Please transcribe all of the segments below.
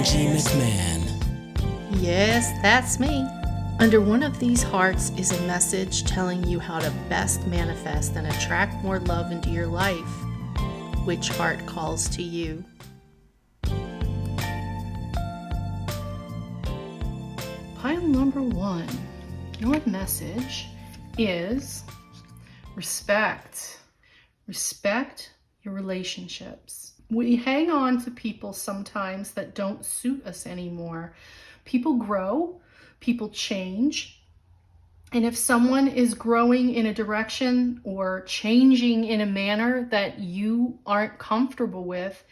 Angie McMann. Yes, that's me. Under one of these hearts is a message telling you how to best manifest and attract more love into your life. Which heart calls to you? Pile number 1. Your message is respect. Respect your relationships. We hang on to people sometimes that don't suit us anymore. People grow, people change. And if someone is growing in a direction or changing in a manner that you aren't comfortable with,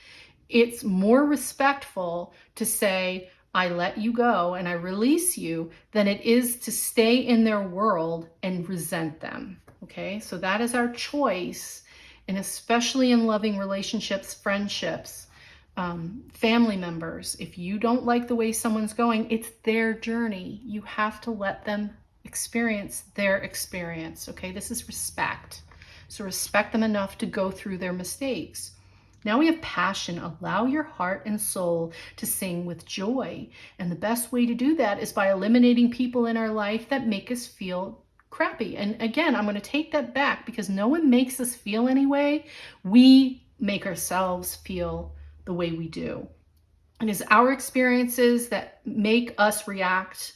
it's more respectful to say, I let you go and I release you, than it is to stay in their world and resent them. Okay, so that is our choice. And especially in loving relationships, friendships, family members, if you don't like the way someone's going, it's their journey. You have to let them experience their experience. Okay, this is respect. So respect them enough to go through their mistakes. Now we have passion. Allow your heart and soul to sing with joy. And the best way to do that is by eliminating people in our life that make us feel crappy. And again, I'm going to take that back because no one makes us feel anyway. We make ourselves feel the way we do. And it's our experiences that make us react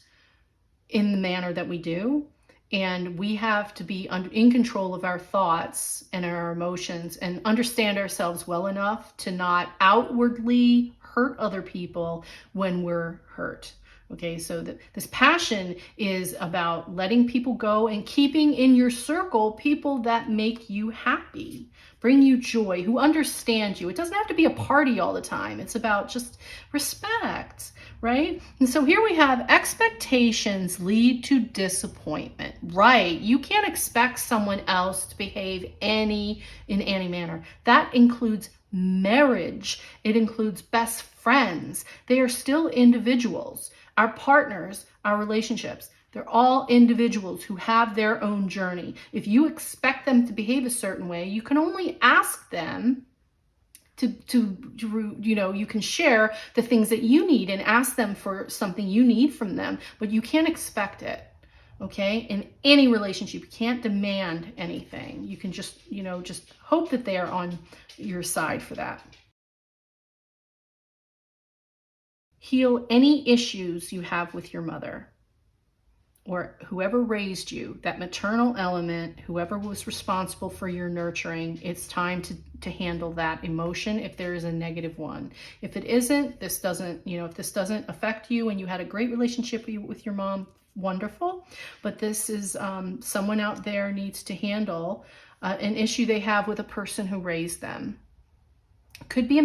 in the manner that we do. And we have to be in control of our thoughts and our emotions and understand ourselves well enough to not outwardly hurt other people when we're hurt. Okay, so this passion is about letting people go and keeping in your circle people that make you happy, bring you joy, who understand you. It doesn't have to be a party all the time. It's about just respect, right? And so here we have expectations lead to disappointment, right? You can't expect someone else to behave in any manner. That includes marriage. It includes best friends. They are still individuals. Our partners, our relationships, they're all individuals who have their own journey. If you expect them to behave a certain way, you can only ask them to you can share the things that you need and ask them for something you need from them, but you can't expect it. Okay? In any relationship, you can't demand anything. You can just hope that they are on your side for that. Heal any issues you have with your mother or whoever raised you, that maternal element, whoever was responsible for your nurturing. It's time to handle that emotion if there is a negative one. If it isn't, if this doesn't affect you and you had a great relationship with your mom, wonderful. But this is someone out there needs to handle an issue they have with a person who raised them. It could be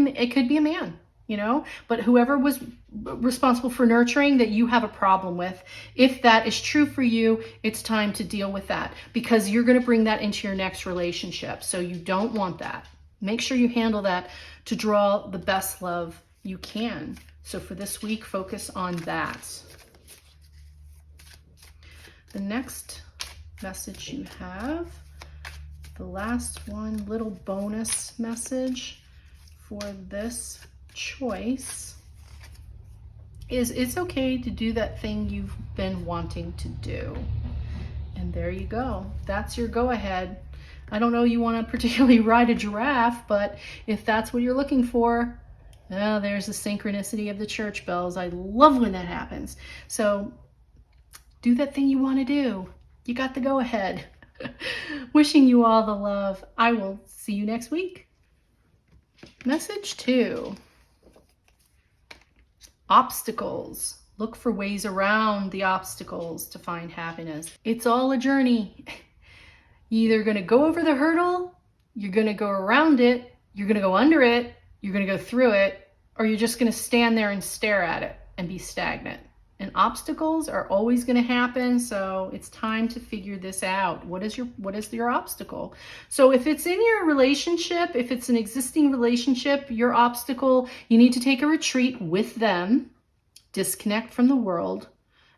a man. But whoever was responsible for nurturing that you have a problem with, if that is true for you, it's time to deal with that because you're going to bring that into your next relationship. So you don't want that. Make sure you handle that to draw the best love you can. So for this week, focus on that. The next message you have, the last one, little bonus message for this choice is it's okay to do that thing you've been wanting to do. And there you go. That's your go ahead. I don't know you want to particularly ride a giraffe, but if that's what you're looking for, there's the synchronicity of the church bells. I love when that happens. So do that thing you want to do. You got the go ahead. Wishing you all the love. I will see you next week. Message 2. Obstacles. Look for ways around the obstacles to find happiness. It's all a journey. You're either going to go over the hurdle, you're going to go around it, you're going to go under it, you're going to go through it, or you're just going to stand there and stare at it and be stagnant. And obstacles are always going to happen, so it's time to figure this out. What is your obstacle? So if it's in your relationship, if it's an existing relationship, your obstacle, you need to take a retreat with them, disconnect from the world,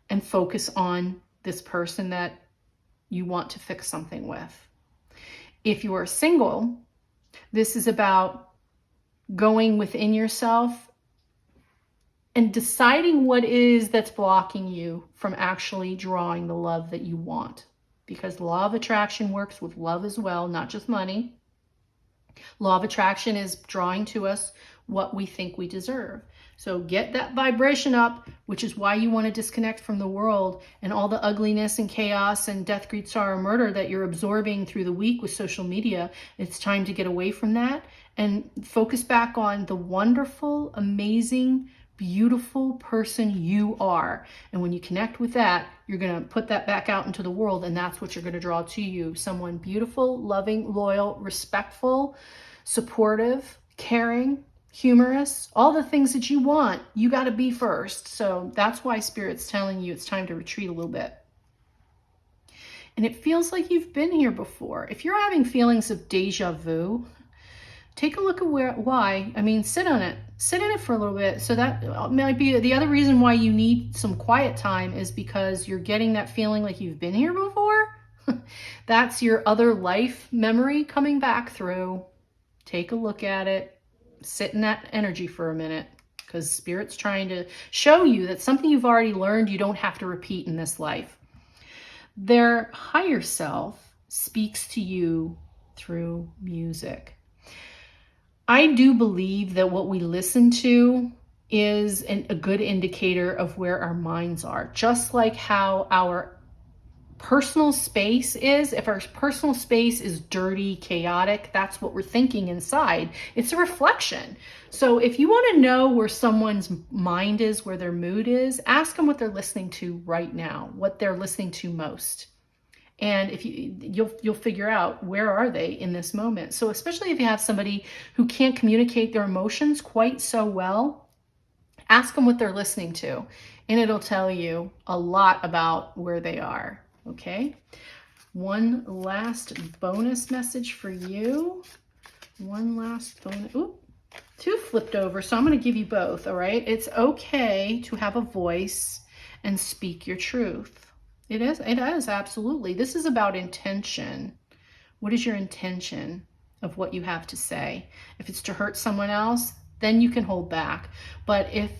and focus on this person that you want to fix something with. If you are single, this is about going within yourself and deciding what is that's blocking you from actually drawing the love that you want. Because law of attraction works with love as well, not just money. Law of attraction is drawing to us what we think we deserve. So get that vibration up, which is why you want to disconnect from the world and all the ugliness and chaos and death, greed, sorrow, murder that you're absorbing through the week with social media. It's time to get away from that and focus back on the wonderful, amazing, beautiful person you are. And when you connect with that, you're going to put that back out into the world, and that's what you're going to draw to you. Someone beautiful, loving, loyal, respectful, supportive, caring, humorous, all the things that you want. You got to be first. So that's why Spirit's telling you it's time to retreat a little bit. And it feels like you've been here before. If you're having feelings of deja vu, take a look at why. I mean, sit on it. Sit in it for a little bit. So that might be the other reason why you need some quiet time, is because you're getting that feeling like you've been here before. That's your other life memory coming back through. Take a look at it. Sit in that energy for a minute, because Spirit's trying to show you that something you've already learned, you don't have to repeat in this life. Their higher self speaks to you through music. I do believe that what we listen to is a good indicator of where our minds are. Just like how our personal space is. If our personal space is dirty, chaotic, that's what we're thinking inside. It's a reflection. So if you want to know where someone's mind is, where their mood is, ask them what they're listening to right now, what they're listening to most. And if you'll figure out where are they in this moment. So especially if you have somebody who can't communicate their emotions quite so well, ask them what they're listening to, and it'll tell you a lot about where they are. Okay. One last bonus message for you. One last bonus. Ooh, two flipped over. So I'm going to give you both. All right. It's okay to have a voice and speak your truth. It is absolutely. This is about intention. What is your intention of what you have to say? If it's to hurt someone else, then you can hold back. But if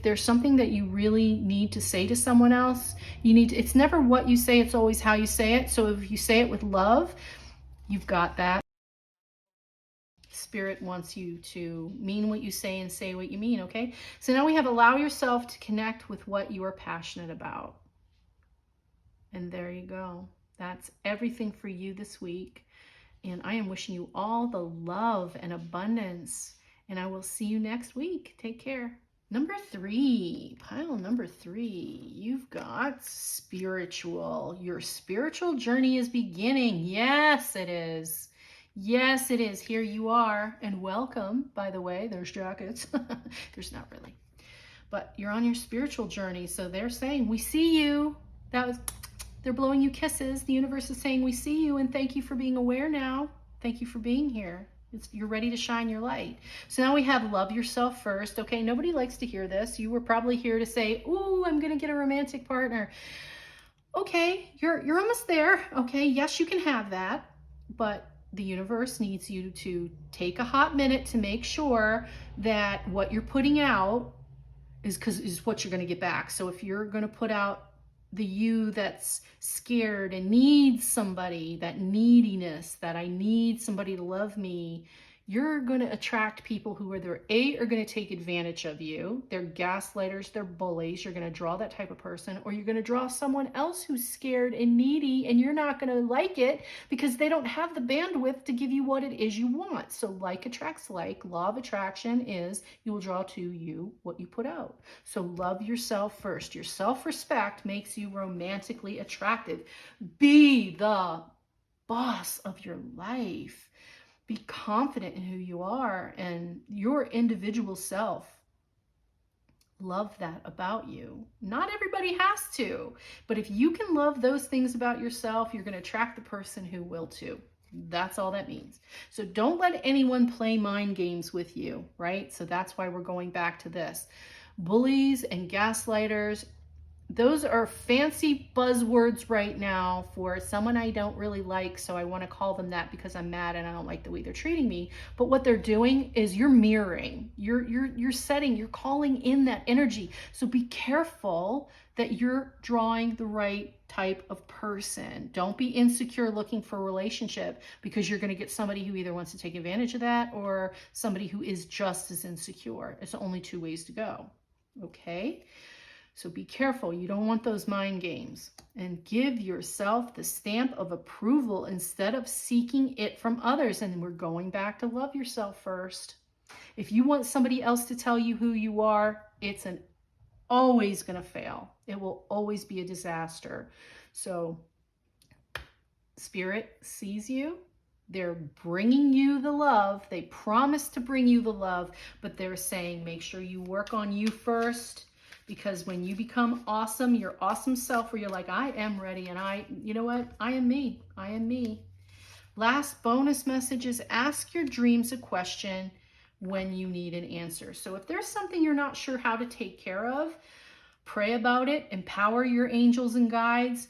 there's something that you really need to say to someone else, it's never what you say, it's always how you say it. So if you say it with love, you've got that. Spirit wants you to mean what you say and say what you mean, okay? So now we have allow yourself to connect with what you are passionate about. And there you go. That's everything for you this week. And I am wishing you all the love and abundance. And I will see you next week. Take care. Number 3, pile number 3, you've got spiritual. Your spiritual journey is beginning. Yes, it is. Yes, it is. Here you are. And welcome, by the way. There's jackets. There's not really. But you're on your spiritual journey. So they're saying, we see you. They're blowing you kisses. The universe is saying, we see you and thank you for being aware now. Thank you for being here. You're ready to shine your light. So now we have love yourself first. Okay, nobody likes to hear this. You were probably here to say, ooh, I'm going to get a romantic partner. Okay, you're almost there. Okay, yes, you can have that. But the universe needs you to take a hot minute to make sure that what you're putting out is what you're going to get back. So if you're going to put out the you that's scared and needs somebody, that neediness, that I need somebody to love me, you're going to attract people who are going to take advantage of you. They're gaslighters, they're bullies. You're going to draw that type of person, or you're going to draw someone else who's scared and needy, and you're not going to like it because they don't have the bandwidth to give you what it is you want. So like attracts like. Law of attraction is you will draw to you what you put out. So love yourself first. Your self-respect makes you romantically attractive. Be the boss of your life. Be confident in who you are and your individual self. Love that about you. Not everybody has to, but if you can love those things about yourself, you're going to attract the person who will too. That's all that means. So don't let anyone play mind games with you, right? So that's why we're going back to this. Bullies and gaslighters, those are fancy buzzwords right now for someone I don't really like, so I want to call them that because I'm mad and I don't like the way they're treating me. But what they're doing is you're mirroring, you're setting, you're calling in that energy. So be careful that you're drawing the right type of person. Don't be insecure looking for a relationship, because you're going to get somebody who either wants to take advantage of that or somebody who is just as insecure. It's only two ways to go. Okay? So be careful. You don't want those mind games. And give yourself the stamp of approval instead of seeking it from others. And we're going back to love yourself first. If you want somebody else to tell you who you are, it's always going to fail. It will always be a disaster. So Spirit sees you. They're bringing you the love. They promise to bring you the love, but they're saying, make sure you work on you first. Because when you become awesome, your awesome self, where you're like, I am ready, and you know what? I am me. I am me. Last bonus message is ask your dreams a question when you need an answer. So if there's something you're not sure how to take care of, pray about it, empower your angels and guides,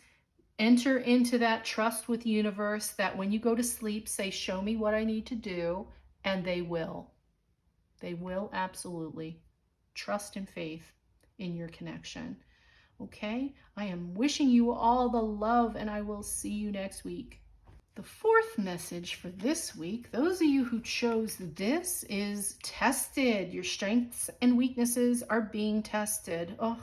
enter into that trust with the universe that when you go to sleep, say, show me what I need to do, and they will. They will absolutely. Trust and faith in your connection. Okay? I am wishing you all the love, and I will see you next week. The fourth message for this week, those of you who chose this, is tested. Your strengths and weaknesses are being tested. Oh,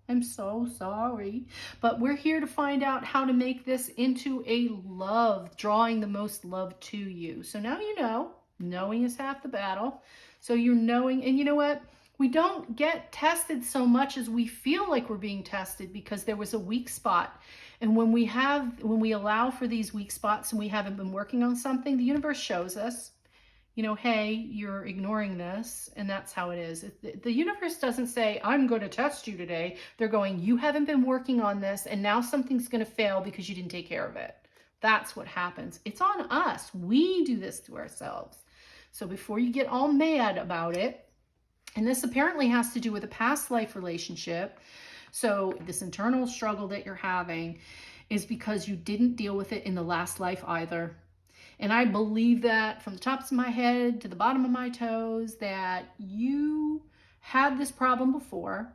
I'm so sorry. But we're here to find out how to make this into a love, drawing the most love to you. So now you know. Knowing is half the battle. So you're knowing, and you know what? We don't get tested so much as we feel like we're being tested, because there was a weak spot. And when we allow for these weak spots and we haven't been working on something, the universe shows us, you know, hey, you're ignoring this, and that's how it is. The universe doesn't say, I'm going to test you today. They're going, you haven't been working on this, and now something's going to fail because you didn't take care of it. That's what happens. It's on us. We do this to ourselves. So before you get all mad about it, and this apparently has to do with a past life relationship. So this internal struggle that you're having is because you didn't deal with it in the last life either. And I believe that from the tops of my head to the bottom of my toes, that you had this problem before,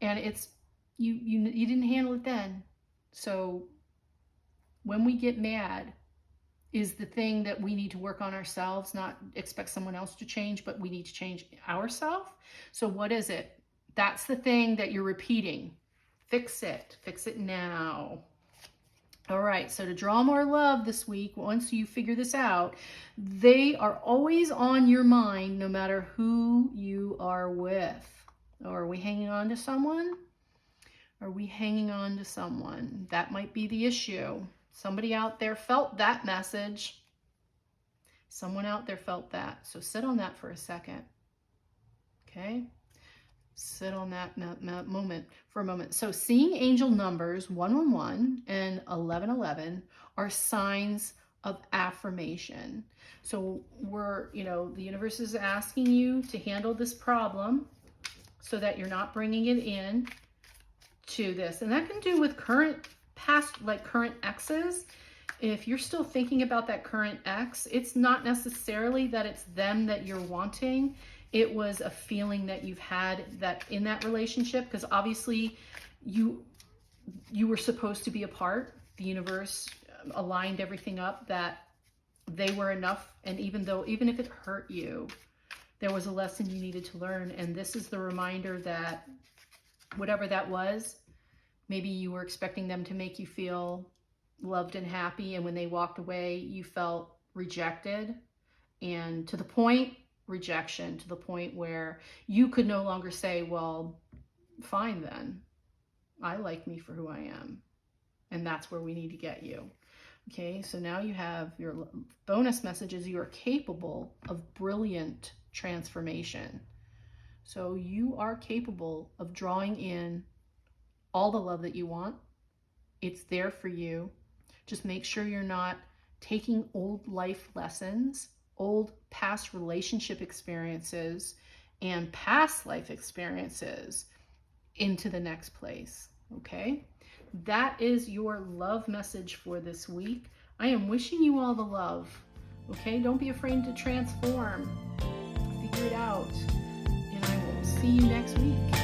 and it's you didn't handle it then. So when we get mad is the thing that we need to work on ourselves, not expect someone else to change, but we need to change ourselves. So what is it? That's the thing that you're repeating. Fix it. Fix it now. All right, so to draw more love this week, once you figure this out, they are always on your mind no matter who you are with. Or are we hanging on to someone? Are we hanging on to someone? That might be the issue. Somebody out there felt that message. Someone out there felt that. So sit on that for a second. Okay? Sit on that moment for a moment. So seeing angel numbers 111 and 1111 are signs of affirmation. So the universe is asking you to handle this problem so that you're not bringing it in to this. And that can do with current exes. If you're still thinking about that current ex, it's not necessarily that it's them that you're wanting. It was a feeling that you've had that in that relationship, because obviously you were supposed to be apart. The universe aligned everything up that they were enough, and even if it hurt you, there was a lesson you needed to learn. And this is the reminder that whatever that was, maybe you were expecting them to make you feel loved and happy, and when they walked away, you felt rejected, and to the point where you could no longer say, well, fine then. I like me for who I am. And that's where we need to get you. Okay, so now you have your bonus messages. You are capable of brilliant transformation. So you are capable of drawing in all the love that you want. It's there for you. Just make sure you're not taking old life lessons, old past relationship experiences, and past life experiences into the next place. Okay? That is your love message for this week. I am wishing you all the love. Okay? Don't be afraid to transform. Figure it out. And I will see you next week.